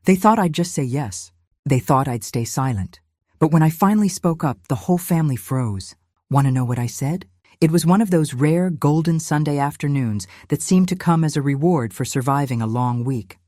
They thought I'd just say yes. They thought I'd stay silent. But when I finally spoke up, the whole family froze. Want to know what I said? It was one of those rare golden Sunday afternoons that seemed to come as a reward for surviving a long week.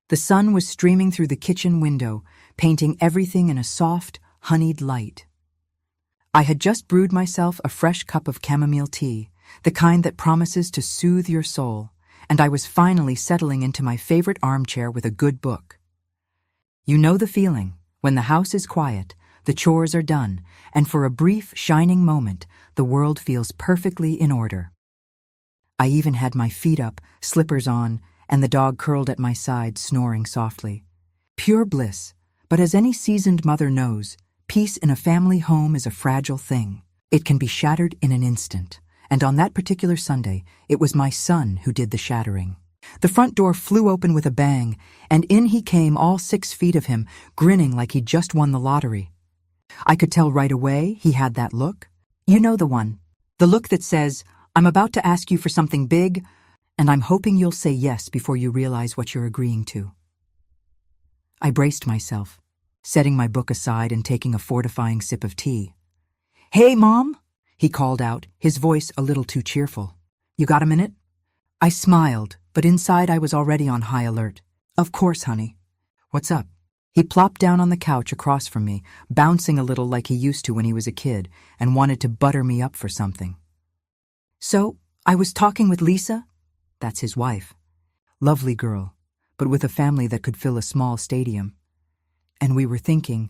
The sun was streaming through the kitchen window, painting everything in a soft, honeyed light. I had just brewed myself a fresh cup of chamomile tea, the kind that promises to soothe your soul, and I was finally settling into my favorite armchair with a good book. You know the feeling, when the house is quiet, the chores are done, and for a brief, shining moment, the world feels perfectly in order. I even had my feet up, slippers on, and the dog curled at my side, snoring softly. Pure bliss, but as any seasoned mother knows, peace in a family home is a fragile thing. It can be shattered in an instant, and on that particular Sunday, it was my son who did the shattering. The front door flew open with a bang, and in he came, all 6 feet of him, grinning like he'd just won the lottery. I could tell right away he had that look. You know the one. The look that says, I'm about to ask you for something big, and I'm hoping you'll say yes before you realize what you're agreeing to. I braced myself, setting my book aside and taking a fortifying sip of tea. Hey, Mom, he called out, his voice a little too cheerful. You got a minute? I smiled, but inside I was already on high alert. Of course, honey. What's up? He plopped down on the couch across from me, bouncing a little like he used to when he was a kid, and wanted to butter me up for something. So, I was talking with Lisa. That's his wife. Lovely girl, but with a family that could fill a small stadium. And we were thinking,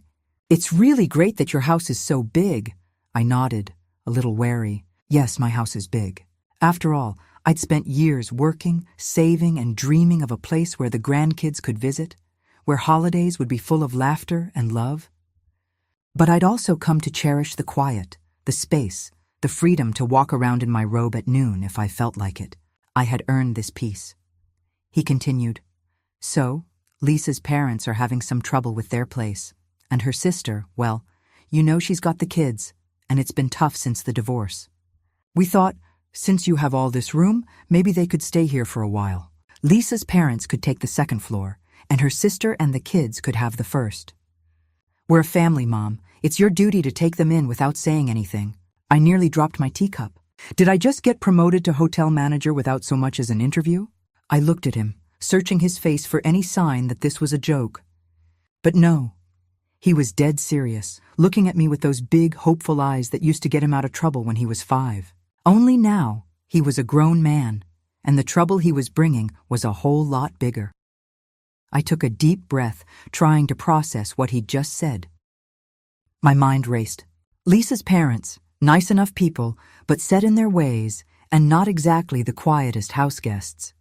it's really great that your house is so big. I nodded, a little wary. Yes, my house is big. After all, I'd spent years working, saving, and dreaming of a place where the grandkids could visit, where holidays would be full of laughter and love. But I'd also come to cherish the quiet, the space, the freedom to walk around in my robe at noon if I felt like it. I had earned this peace. He continued, So, Lisa's parents are having some trouble with their place, and her sister, well, you know she's got the kids, and it's been tough since the divorce. We thought, since you have all this room, maybe they could stay here for a while. Lisa's parents could take the second floor, and her sister and the kids could have the first. We're a family, Mom. It's your duty to take them in without saying anything. I nearly dropped my teacup. Did I just get promoted to hotel manager without so much as an interview? I looked at him, searching his face for any sign that this was a joke. But no. He was dead serious, looking at me with those big, hopeful eyes that used to get him out of trouble when he was 5. Only now, he was a grown man, and the trouble he was bringing was a whole lot bigger. I took a deep breath, trying to process what he'd just said. My mind raced. Lisa's parents, nice enough people, but set in their ways, and not exactly the quietest house guests.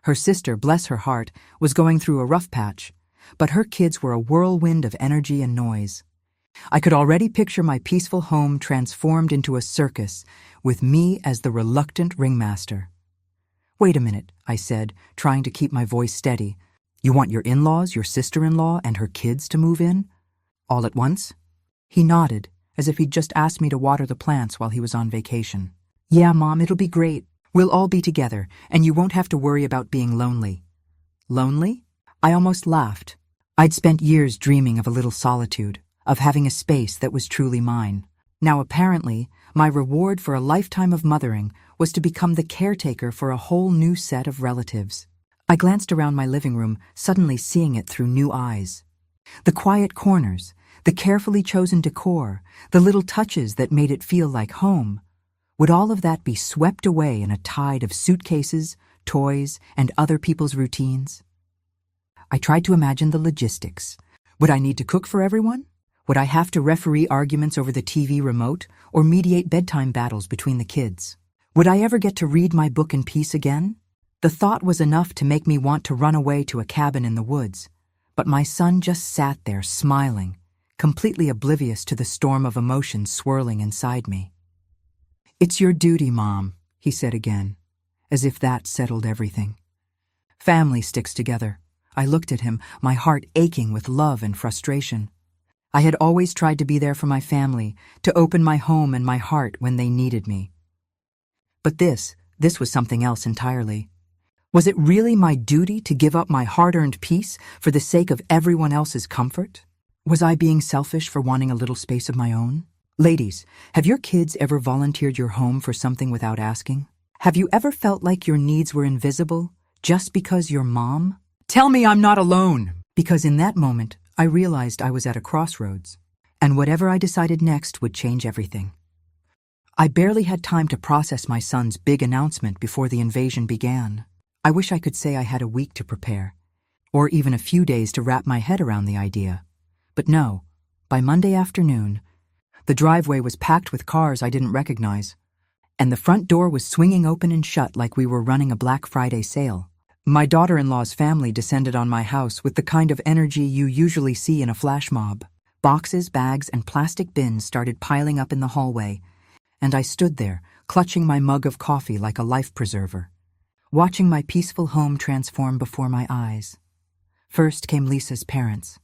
Her sister, bless her heart, was going through a rough patch, but her kids were a whirlwind of energy and noise. I could already picture my peaceful home transformed into a circus, with me as the reluctant ringmaster. Wait a minute, I said, trying to keep my voice steady. You want your in-laws, your sister-in-law, and her kids to move in? All at once? He nodded, as if he'd just asked me to water the plants while he was on vacation. Yeah, Mom, it'll be great. We'll all be together, and you won't have to worry about being lonely. Lonely? I almost laughed. I'd spent years dreaming of a little solitude, of having a space that was truly mine. Now apparently, my reward for a lifetime of mothering was to become the caretaker for a whole new set of relatives. I glanced around my living room, suddenly seeing it through new eyes. The quiet corners, the carefully chosen decor, the little touches that made it feel like home. Would all of that be swept away in a tide of suitcases, toys, and other people's routines? I tried to imagine the logistics. Would I need to cook for everyone? Would I have to referee arguments over the TV remote or mediate bedtime battles between the kids? Would I ever get to read my book in peace again? The thought was enough to make me want to run away to a cabin in the woods, but my son just sat there smiling, completely oblivious to the storm of emotions swirling inside me. It's your duty, Mom, he said again, as if that settled everything. Family sticks together. I looked at him, my heart aching with love and frustration. I had always tried to be there for my family, to open my home and my heart when they needed me. But this was something else entirely. Was it really my duty to give up my hard-earned peace for the sake of everyone else's comfort? Was I being selfish for wanting a little space of my own? Ladies, have your kids ever volunteered your home for something without asking? Have you ever felt like your needs were invisible just because you're mom? Tell me I'm not alone! Because in that moment, I realized I was at a crossroads, and whatever I decided next would change everything. I barely had time to process my son's big announcement before the invasion began. I wish I could say I had a week to prepare, or even a few days to wrap my head around the idea. But no, by Monday afternoon, the driveway was packed with cars I didn't recognize, and the front door was swinging open and shut like we were running a Black Friday sale. My daughter-in-law's family descended on my house with the kind of energy you usually see in a flash mob. Boxes, bags, and plastic bins started piling up in the hallway, and I stood there, clutching my mug of coffee like a life preserver, watching my peaceful home transform before my eyes. First came Lisa's parents,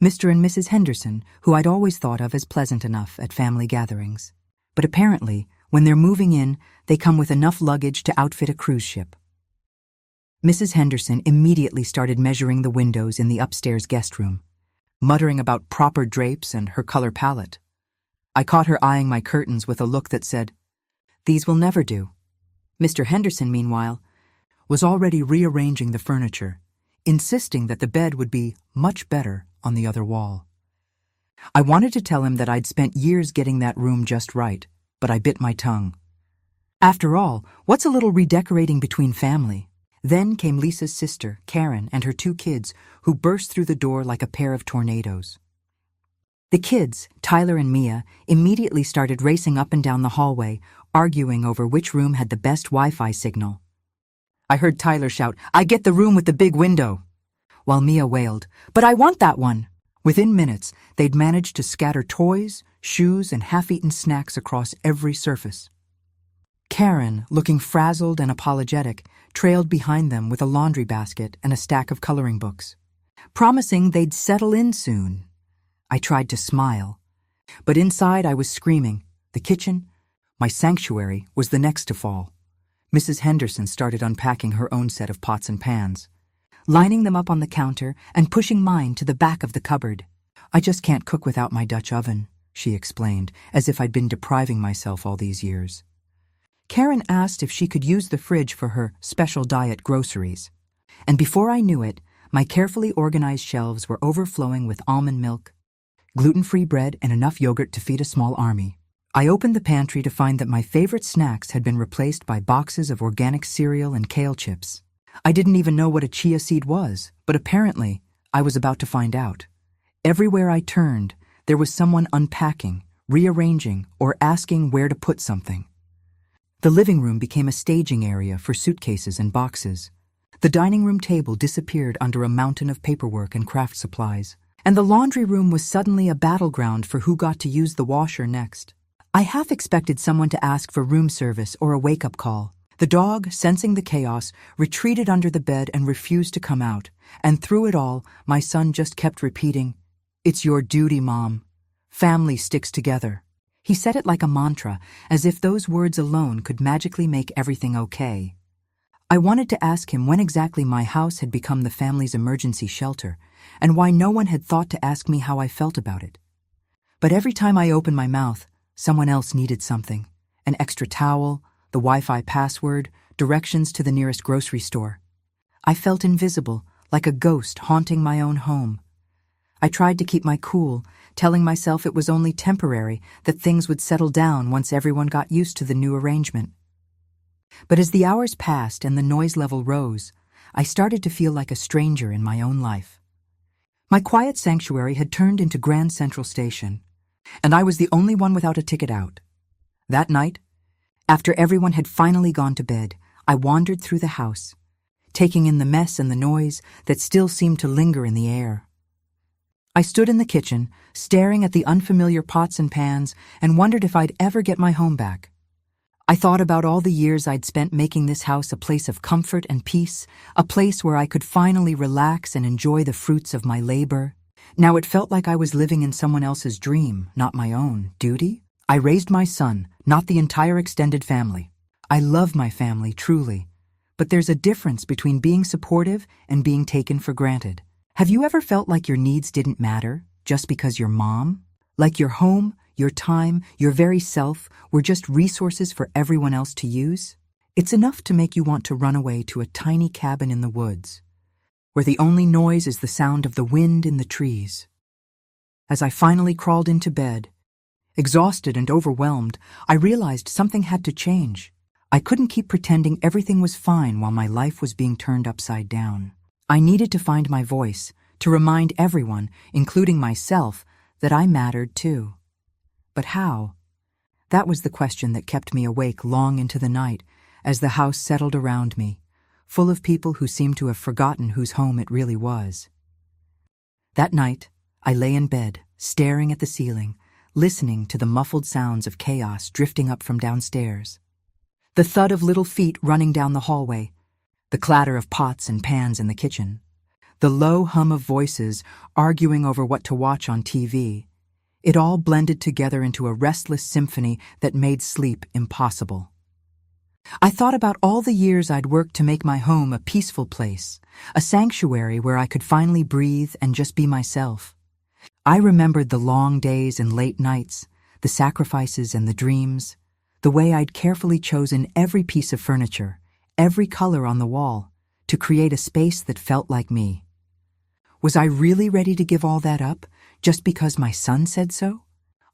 Mr. and Mrs. Henderson, who I'd always thought of as pleasant enough at family gatherings. But apparently, when they're moving in, they come with enough luggage to outfit a cruise ship. Mrs. Henderson immediately started measuring the windows in the upstairs guest room, muttering about proper drapes and her color palette. I caught her eyeing my curtains with a look that said, "These will never do." Mr. Henderson, meanwhile, was already rearranging the furniture, insisting that the bed would be much better on the other wall. I wanted to tell him that I'd spent years getting that room just right, but I bit my tongue. After all, what's a little redecorating between family? Then came Lisa's sister, Karen, and her 2 kids, who burst through the door like a pair of tornadoes. The kids, Tyler and Mia, immediately started racing up and down the hallway, arguing over which room had the best Wi-Fi signal. I heard Tyler shout, "I get the room with the big window," while Mia wailed, "But I want that one." Within minutes, they'd managed to scatter toys, shoes, and half-eaten snacks across every surface. Karen, looking frazzled and apologetic, trailed behind them with a laundry basket and a stack of coloring books, promising they'd settle in soon. I tried to smile, but inside I was screaming. The kitchen, my sanctuary, was the next to fall. Mrs. Henderson started unpacking her own set of pots and pans, lining them up on the counter and pushing mine to the back of the cupboard. "I just can't cook without my Dutch oven," she explained, as if I'd been depriving myself all these years. Karen asked if she could use the fridge for her special diet groceries, and before I knew it, my carefully organized shelves were overflowing with almond milk, gluten-free bread, and enough yogurt to feed a small army. I opened the pantry to find that my favorite snacks had been replaced by boxes of organic cereal and kale chips. I didn't even know what a chia seed was, but apparently I was about to find out. Everywhere I turned, there was someone unpacking, rearranging, or asking where to put something. The living room became a staging area for suitcases and boxes. The dining room table disappeared under a mountain of paperwork and craft supplies, and the laundry room was suddenly a battleground for who got to use the washer next. I half expected someone to ask for room service or a wake-up call. The dog, sensing the chaos, retreated under the bed and refused to come out, and through it all, my son just kept repeating, "It's your duty, Mom. Family sticks together." He said it like a mantra, as if those words alone could magically make everything okay. I wanted to ask him when exactly my house had become the family's emergency shelter, and why no one had thought to ask me how I felt about it. But every time I opened my mouth, someone else needed something: an extra towel, the Wi-Fi password, directions to the nearest grocery store. I felt invisible, like a ghost haunting my own home. I tried to keep my cool, telling myself it was only temporary, that things would settle down once everyone got used to the new arrangement. But as the hours passed and the noise level rose, I started to feel like a stranger in my own life. My quiet sanctuary had turned into Grand Central Station, and I was the only one without a ticket out. That night, after everyone had finally gone to bed, I wandered through the house, taking in the mess and the noise that still seemed to linger in the air. I stood in the kitchen, staring at the unfamiliar pots and pans, and wondered if I'd ever get my home back. I thought about all the years I'd spent making this house a place of comfort and peace, a place where I could finally relax and enjoy the fruits of my labor. Now it felt like I was living in someone else's dream, not my own. Duty? I raised my son, not the entire extended family. I love my family, truly, but there's a difference between being supportive and being taken for granted. Have you ever felt like your needs didn't matter just because you're mom? Like your home, your time, your very self were just resources for everyone else to use? It's enough to make you want to run away to a tiny cabin in the woods, where the only noise is the sound of the wind in the trees. As I finally crawled into bed, exhausted and overwhelmed, I realized something had to change. I couldn't keep pretending everything was fine while my life was being turned upside down. I needed to find my voice, to remind everyone, including myself, that I mattered too. But how? That was the question that kept me awake long into the night as the house settled around me, full of people who seemed to have forgotten whose home it really was. That night, I lay in bed, staring at the ceiling, listening to the muffled sounds of chaos drifting up from downstairs. The thud of little feet running down the hallway, the clatter of pots and pans in the kitchen, the low hum of voices arguing over what to watch on TV. It all blended together into a restless symphony that made sleep impossible. I thought about all the years I'd worked to make my home a peaceful place, a sanctuary where I could finally breathe and just be myself. I remembered the long days and late nights, the sacrifices and the dreams, the way I'd carefully chosen every piece of furniture, every color on the wall, to create a space that felt like me. Was I really ready to give all that up, just because my son said so?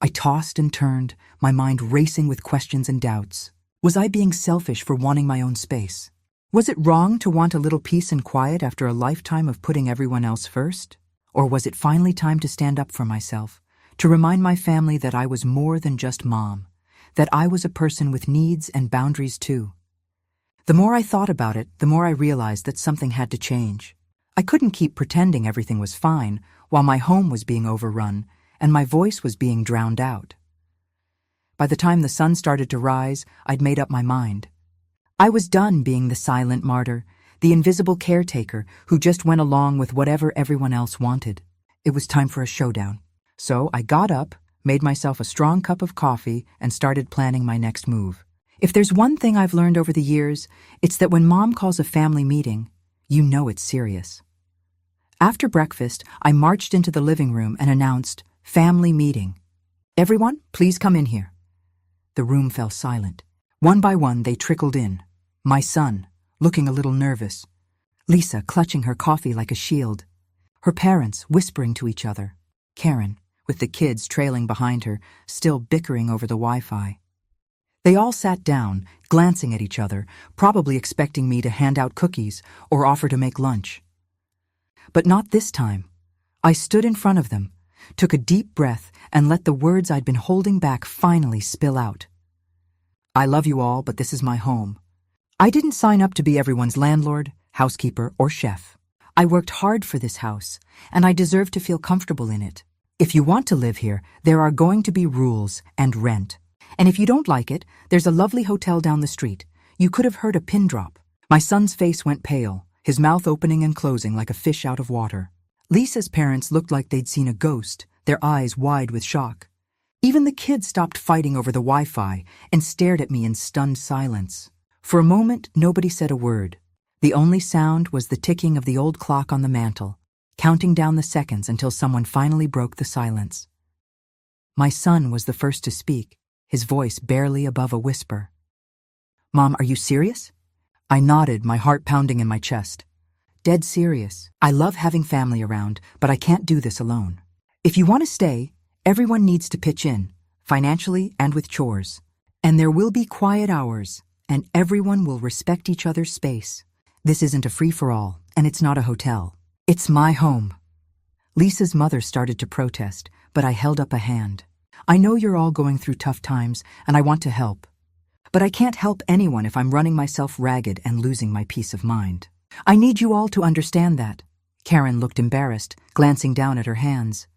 I tossed and turned, my mind racing with questions and doubts. Was I being selfish for wanting my own space? Was it wrong to want a little peace and quiet after a lifetime of putting everyone else first? Or was it finally time to stand up for myself, to remind my family that I was more than just mom, that I was a person with needs and boundaries too? The more I thought about it, the more I realized that something had to change. I couldn't keep pretending everything was fine while my home was being overrun and my voice was being drowned out. By the time the sun started to rise, I'd made up my mind. I was done being the silent martyr, the invisible caretaker who just went along with whatever everyone else wanted. It was time for a showdown. So I got up, made myself a strong cup of coffee, and started planning my next move. If there's one thing I've learned over the years, it's that when Mom calls a family meeting, you know it's serious. After breakfast, I marched into the living room and announced, "Family meeting. Everyone, please come in here." The room fell silent. One by one, they trickled in. My son, looking a little nervous. Lisa, clutching her coffee like a shield. Her parents, whispering to each other. Karen, with the kids trailing behind her, still bickering over the Wi-Fi. They all sat down, glancing at each other, probably expecting me to hand out cookies or offer to make lunch. But not this time. I stood in front of them, took a deep breath, and let the words I'd been holding back finally spill out. I love you all, but this is my home. I didn't sign up to be everyone's landlord, housekeeper, or chef. I worked hard for this house, and I deserve to feel comfortable in it. If you want to live here, there are going to be rules and rent. And if you don't like it, there's a lovely hotel down the street. You could have heard a pin drop. My son's face went pale, his mouth opening and closing like a fish out of water. Lisa's parents looked like they'd seen a ghost, their eyes wide with shock. Even the kids stopped fighting over the Wi-Fi and stared at me in stunned silence. For a moment, nobody said a word. The only sound was the ticking of the old clock on the mantel, counting down the seconds until someone finally broke the silence. My son was the first to speak, his voice barely above a whisper. "Mom, are you serious?" I nodded, my heart pounding in my chest. "Dead serious. I love having family around, but I can't do this alone. If you want to stay, everyone needs to pitch in, financially and with chores. And there will be quiet hours, and everyone will respect each other's space. This isn't a free-for-all, and it's not a hotel. It's my home." Lisa's mother started to protest, but I held up a hand. "I know you're all going through tough times, and I want to help. But I can't help anyone if I'm running myself ragged and losing my peace of mind. I need you all to understand that." Karen looked embarrassed, glancing down at her hands.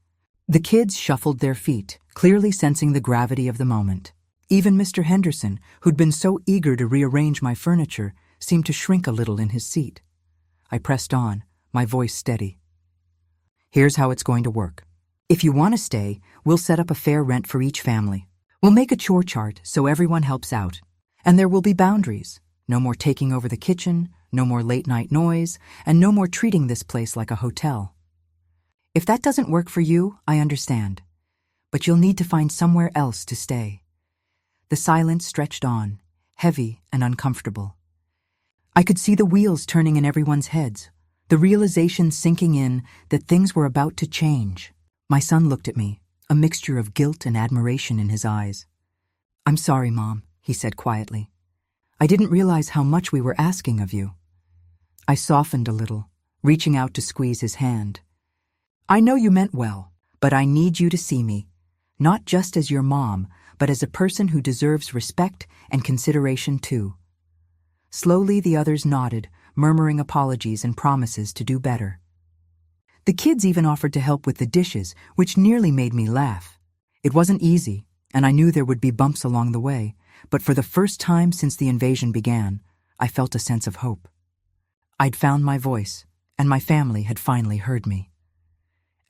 The kids shuffled their feet, clearly sensing the gravity of the moment. Even Mr. Henderson, who'd been so eager to rearrange my furniture, seemed to shrink a little in his seat. I pressed on, my voice steady. "Here's how it's going to work. If you want to stay, we'll set up a fair rent for each family. We'll make a chore chart so everyone helps out. And there will be boundaries. No more taking over the kitchen, no more late-night noise, and no more treating this place like a hotel. If that doesn't work for you, I understand. But you'll need to find somewhere else to stay. The silence stretched on, heavy and uncomfortable. I could see the wheels turning in everyone's heads, the realization sinking in that things were about to change. My son looked at me, a mixture of guilt and admiration in his eyes. "I'm sorry, Mom," he said quietly. "I didn't realize how much we were asking of you." I softened a little, reaching out to squeeze his hand. "I know you meant well, but I need you to see me, not just as your mom, but as a person who deserves respect and consideration too." Slowly the others nodded, murmuring apologies and promises to do better. The kids even offered to help with the dishes, which nearly made me laugh. It wasn't easy, and I knew there would be bumps along the way, but for the first time since the invasion began, I felt a sense of hope. I'd found my voice, and my family had finally heard me.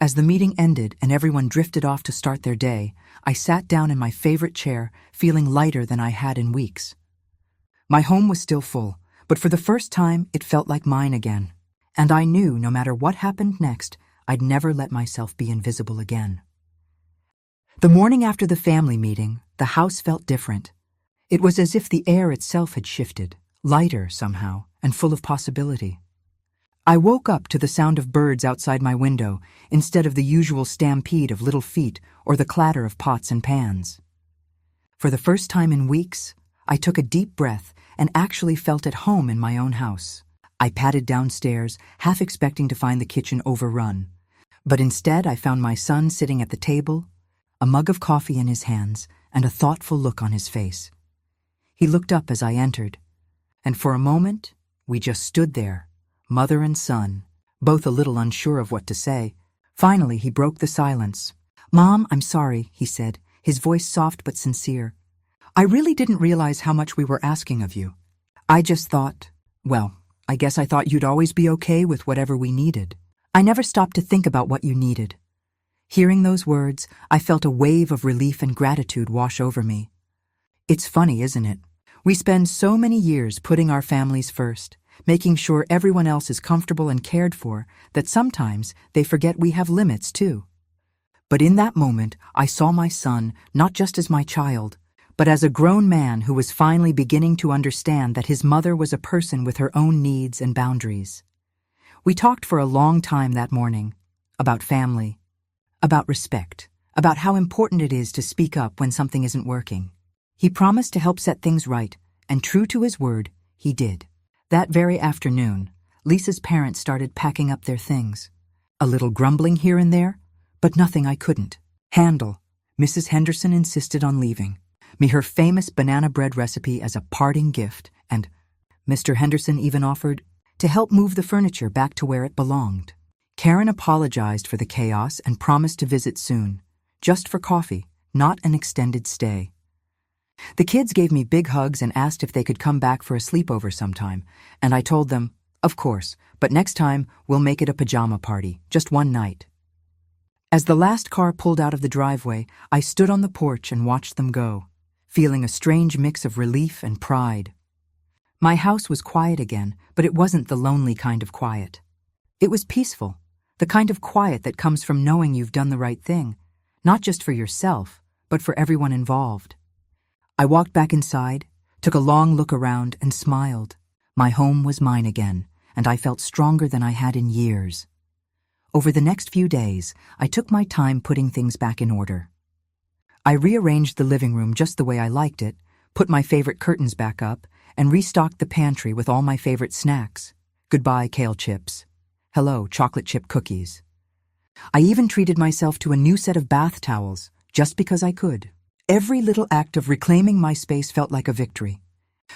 As the meeting ended and everyone drifted off to start their day, I sat down in my favorite chair, feeling lighter than I had in weeks. My home was still full, but for the first time it felt like mine again. And I knew no matter what happened next, I'd never let myself be invisible again. The morning after the family meeting, the house felt different. It was as if the air itself had shifted, lighter somehow, and full of possibility. I woke up to the sound of birds outside my window instead of the usual stampede of little feet or the clatter of pots and pans. For the first time in weeks, I took a deep breath and actually felt at home in my own house. I padded downstairs, half expecting to find the kitchen overrun. But instead I found my son sitting at the table, a mug of coffee in his hands, and a thoughtful look on his face. He looked up as I entered, and for a moment, we just stood there, mother and son, both a little unsure of what to say. Finally, he broke the silence. "Mom, I'm sorry," he said, his voice soft but sincere. "I really didn't realize how much we were asking of you. I just thought, well, I guess I thought you'd always be okay with whatever we needed. I never stopped to think about what you needed." Hearing those words, I felt a wave of relief and gratitude wash over me. It's funny, isn't it? We spend so many years putting our families first, making sure everyone else is comfortable and cared for, that sometimes they forget we have limits too. But in that moment, I saw my son not just as my child, but as a grown man who was finally beginning to understand that his mother was a person with her own needs and boundaries. We talked for a long time that morning, about family, about respect, about how important it is to speak up when something isn't working. He promised to help set things right, and true to his word, he did. That very afternoon, Lisa's parents started packing up their things. A little grumbling here and there, but nothing I couldn't handle. Mrs. Henderson insisted on leaving me her famous banana bread recipe as a parting gift, and Mr. Henderson even offered to help move the furniture back to where it belonged. Karen apologized for the chaos and promised to visit soon, just for coffee, not an extended stay. The kids gave me big hugs and asked if they could come back for a sleepover sometime, and I told them, of course, but next time we'll make it a pajama party, just one night. As the last car pulled out of the driveway, I stood on the porch and watched them go, feeling a strange mix of relief and pride. My house was quiet again, but it wasn't the lonely kind of quiet. It was peaceful, the kind of quiet that comes from knowing you've done the right thing, not just for yourself, but for everyone involved. I walked back inside, took a long look around, and smiled. My home was mine again, and I felt stronger than I had in years. Over the next few days, I took my time putting things back in order. I rearranged the living room just the way I liked it, put my favorite curtains back up, and restocked the pantry with all my favorite snacks. Goodbye, kale chips. Hello, chocolate chip cookies. I even treated myself to a new set of bath towels, just because I could. Every little act of reclaiming my space felt like a victory,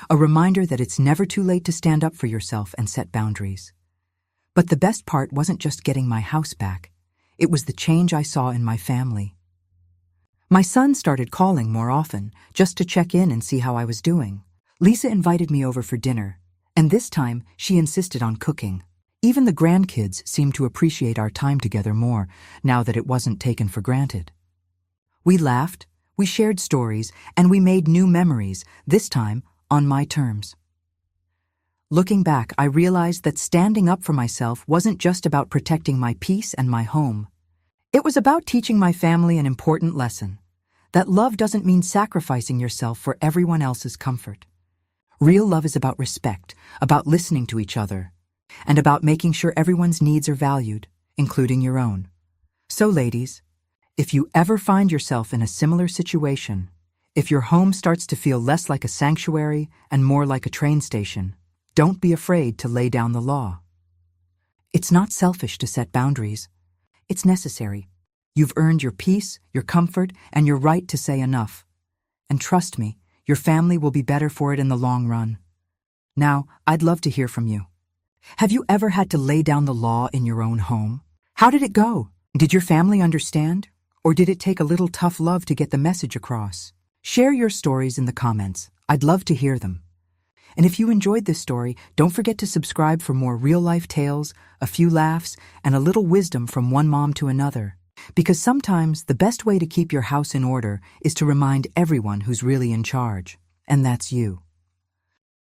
a reminder that it's never too late to stand up for yourself and set boundaries. But the best part wasn't just getting my house back. It was the change I saw in my family. My son started calling more often, just to check in and see how I was doing. Lisa invited me over for dinner, and this time she insisted on cooking. Even the grandkids seemed to appreciate our time together more, now that it wasn't taken for granted. We laughed, we shared stories, and we made new memories, this time on my terms. Looking back, I realized that standing up for myself wasn't just about protecting my peace and my home. It was about teaching my family an important lesson, that love doesn't mean sacrificing yourself for everyone else's comfort. Real love is about respect, about listening to each other, and about making sure everyone's needs are valued, including your own. So, ladies, if you ever find yourself in a similar situation, if your home starts to feel less like a sanctuary and more like a train station, don't be afraid to lay down the law. It's not selfish to set boundaries. It's necessary. You've earned your peace, your comfort, and your right to say enough. And trust me, your family will be better for it in the long run. Now, I'd love to hear from you. Have you ever had to lay down the law in your own home? How did it go? Did your family understand? Or did it take a little tough love to get the message across? Share your stories in the comments. I'd love to hear them. And if you enjoyed this story, don't forget to subscribe for more real-life tales, a few laughs, and a little wisdom from one mom to another. Because sometimes the best way to keep your house in order is to remind everyone who's really in charge. And that's you.